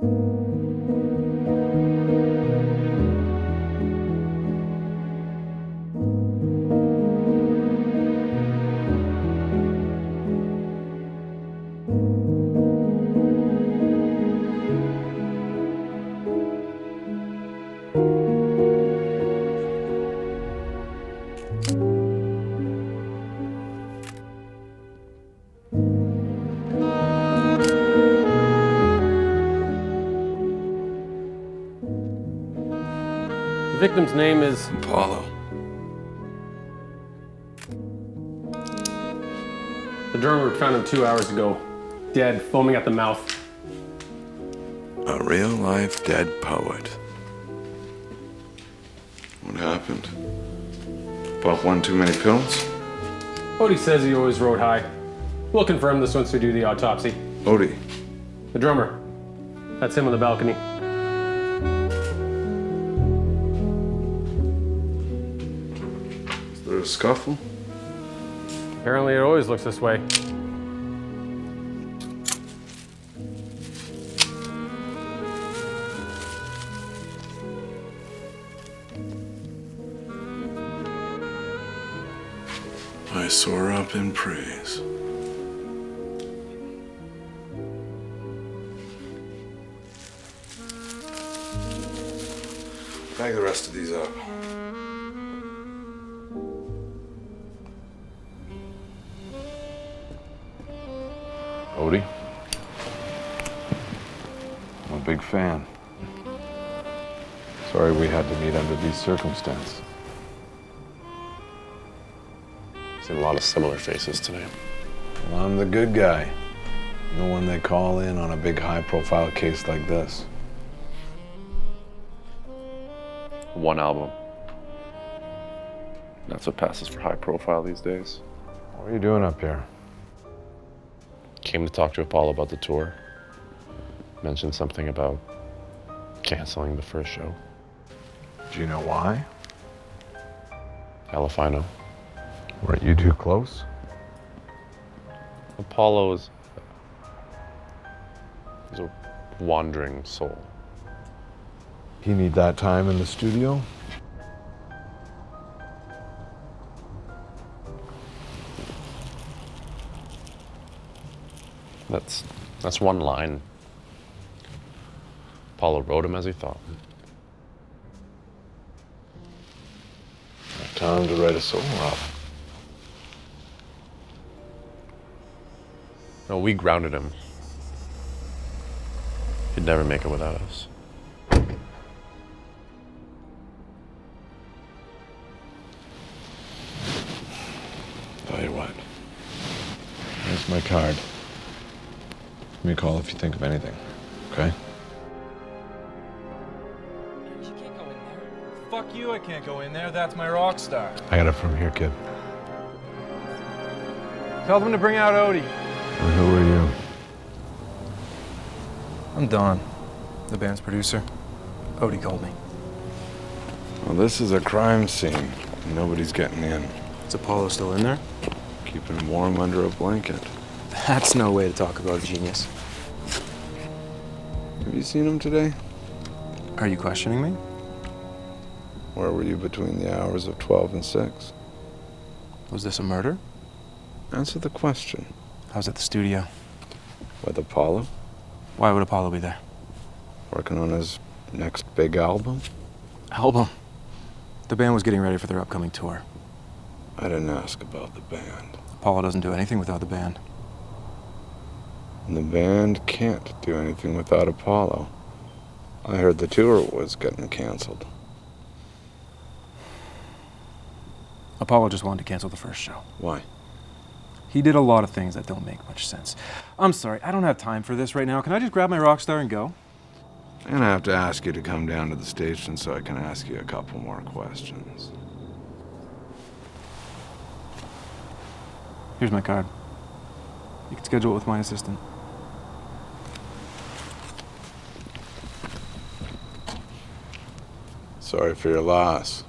The victim's name is Apollo. The drummer found him 2 hours ago, dead, foaming at the mouth. A real-life dead poet. What happened? Bought one too many pills? Odie says he always rode high. We'll confirm this once we do the autopsy. Odie. The drummer. That's him on the balcony. Is there a scuffle? Apparently it always looks this way. I soar up in praise. Bag the rest of these up. Odie? I'm a big fan. Sorry we had to meet under these circumstances. Seen a lot of similar faces today. Well, I'm the good guy. The one they call in on a big high-profile case like this. One album. That's what passes for high profile these days. What are you doing up here? Came to talk to Apollo about the tour. Mentioned something about canceling the first show. Do you know why? Hell if I know. Weren't you too close? Apollo is a wandering soul. You need that time in the studio? That's one line. Apollo wrote him as he thought. Time to write a solo album. No, we grounded him. He'd never make it without us. Tell you what. Here's my card. Give me a call if you think of anything, okay? You can't go in there. Fuck you, I can't go in there. That's my rockstar. I got it from here, kid. Tell them to bring out Odie. And who are you? I'm Don, the band's producer. Odie called me. Well, this is a crime scene. Nobody's getting in. Is Apollo still in there? Keeping him warm under a blanket. That's no way to talk about a genius. Have you seen him today? Are you questioning me? Where were you between the hours of 12 and 6? Was this a murder? Answer the question. I was at the studio. With Apollo? Why would Apollo be there? Working on his next big album? Album. The band was getting ready for their upcoming tour. I didn't ask about the band. Apollo doesn't do anything without the band. And the band can't do anything without Apollo. I heard the tour was getting canceled. Apollo just wanted to cancel the first show. Why? He did a lot of things that don't make much sense. I'm sorry, I don't have time for this right now. Can I just grab my rockstar and go? I'm gonna have to ask you to come down to the station so I can ask you a couple more questions. Here's my card. You can schedule it with my assistant. Sorry for your loss.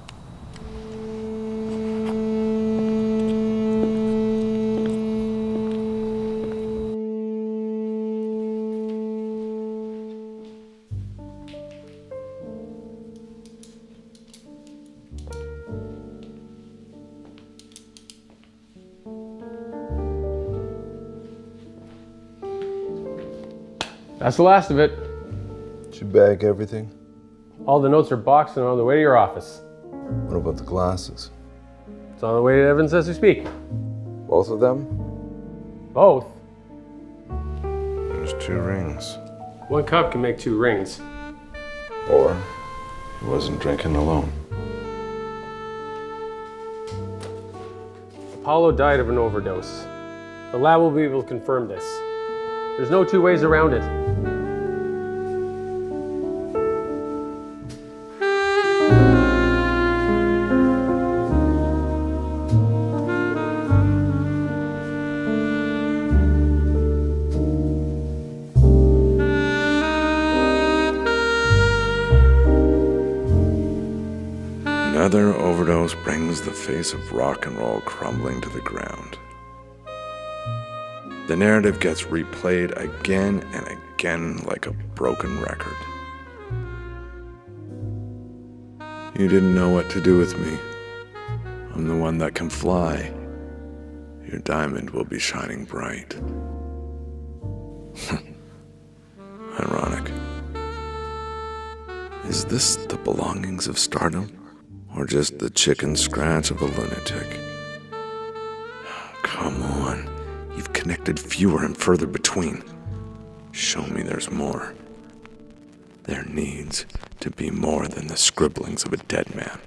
That's the last of it. Did you bag everything? All the notes are boxed and on the way to your office. What about the glasses? It's on the way to Evans as we speak. Both of them? Both. There's 2 rings. One cup can make 2 rings. Or he wasn't drinking alone. Apollo died of an overdose. The lab will be able to confirm this. There's no 2 ways around it. Another overdose brings the face of rock and roll crumbling to the ground. The narrative gets replayed again and again like a broken record. You didn't know what to do with me. I'm the one that can fly. Your diamond will be shining bright. Ironic. Is this the belongings of stardom? Or just the chicken scratch of a lunatic? Come on. You've connected fewer and further between. Show me there's more. There needs to be more than the scribblings of a dead man.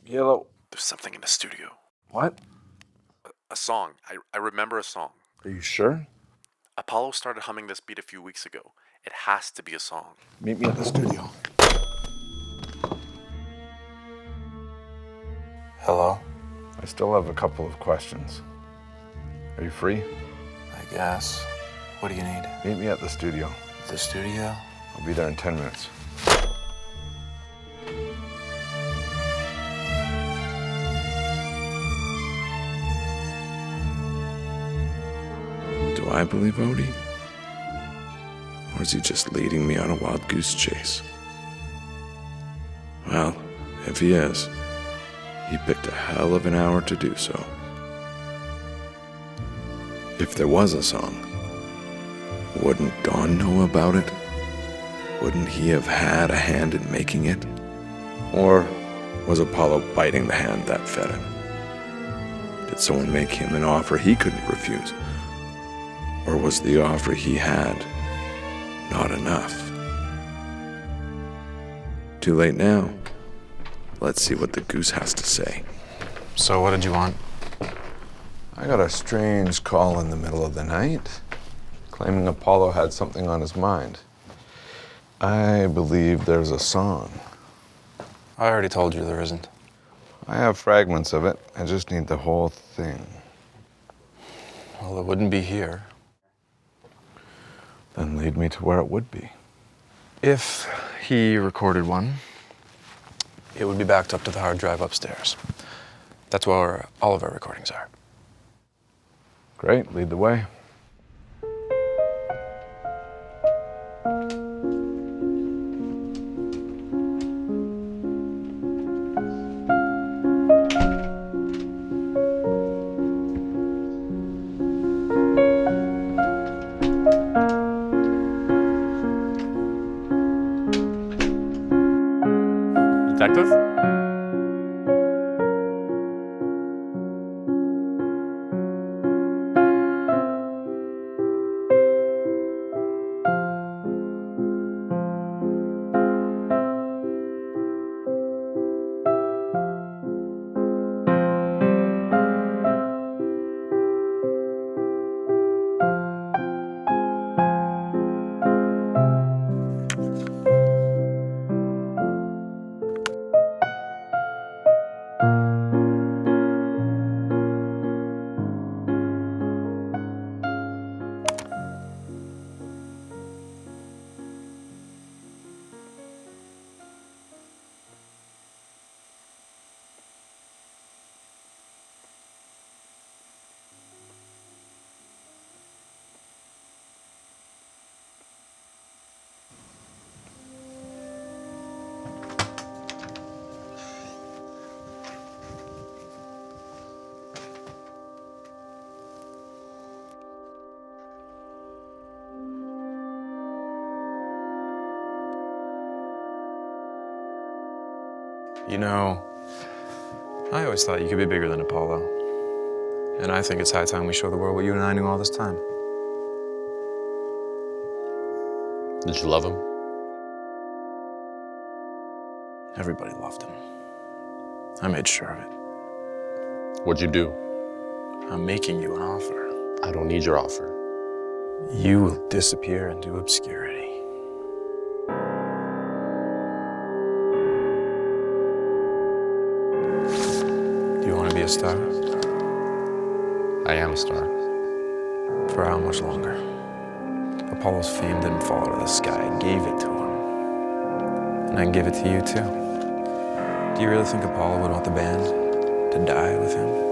Yellow. There's something in the studio. What? A song. I remember a song. Are you sure? Apollo started humming this beat a few weeks ago. It has to be a song. Meet me at the studio. Hello? I still have a couple of questions. Are you free? I guess. What do you need? Meet me at the studio. The studio? I'll be there in 10 minutes. Do I believe Odie? Or is he just leading me on a wild goose chase? Well, if he is, he picked a hell of an hour to do so. If there was a song, wouldn't Dawn know about it? Wouldn't he have had a hand in making it? Or was Apollo biting the hand that fed him? Did someone make him an offer he couldn't refuse? Or was the offer he had not enough? Too late now. Let's see what the goose has to say. So what did you want? I got a strange call in the middle of the night, claiming Apollo had something on his mind. I believe there's a song. I already told you there isn't. I have fragments of it. I just need the whole thing. Well, it wouldn't be here. Then lead me to where it would be. If he recorded one, it would be backed up to the hard drive upstairs. That's where all of our recordings are. Great, lead the way. Detective? You know, I always thought you could be bigger than Apollo. And I think it's high time we show the world what you and I knew all this time. Did you love him? Everybody loved him. I made sure of it. What'd you do? I'm making you an offer. I don't need your offer. You will disappear into obscurity. Do you want to be a star? I am a star. For how much longer? Apollo's fame didn't fall out of the sky. I gave it to him. And I can give it to you too. Do you really think Apollo would want the band to die with him?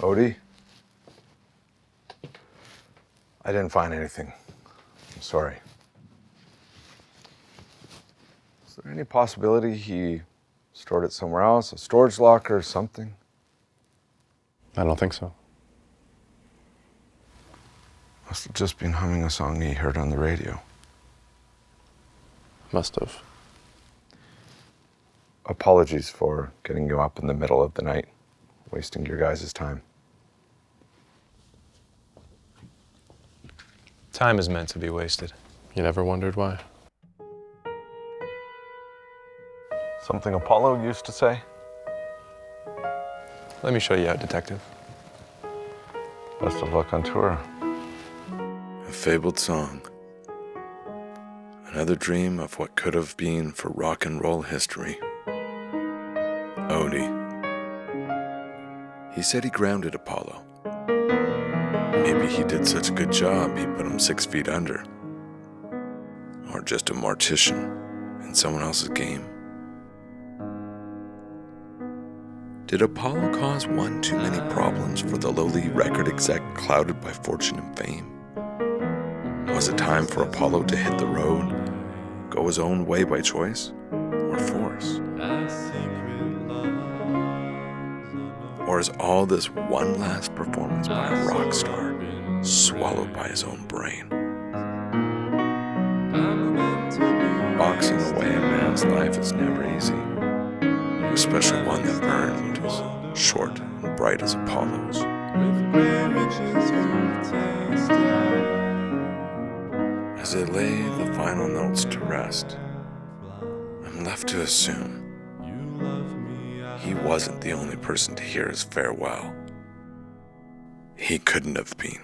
Odie? I didn't find anything. I'm sorry. Is there any possibility he stored it somewhere else? A storage locker or something? I don't think so. Must have just been humming a song he heard on the radio. Must have. Apologies for getting you up in the middle of the night, wasting your guys' time. Time is meant to be wasted. You never wondered why? Something Apollo used to say? Let me show you out, Detective. Best of luck on tour. A fabled song. Another dream of what could have been for rock and roll history. Odie. He said he grounded Apollo. Maybe he did such a good job he put him 6 feet under. Or just a mortician in someone else's game. Did Apollo cause one too many problems for the lowly record exec clouded by fortune and fame? Was it time for Apollo to hit the road, go his own way by choice or force? Or is all this one last performance by a rock star swallowed by his own brain? Boxing away a man's life is never easy, especially one that burned as short and bright as Apollo's. As they lay the final notes to rest, I'm left to assume he wasn't the only person to hear his farewell. He couldn't have been.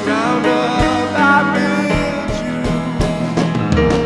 Round up, I built you.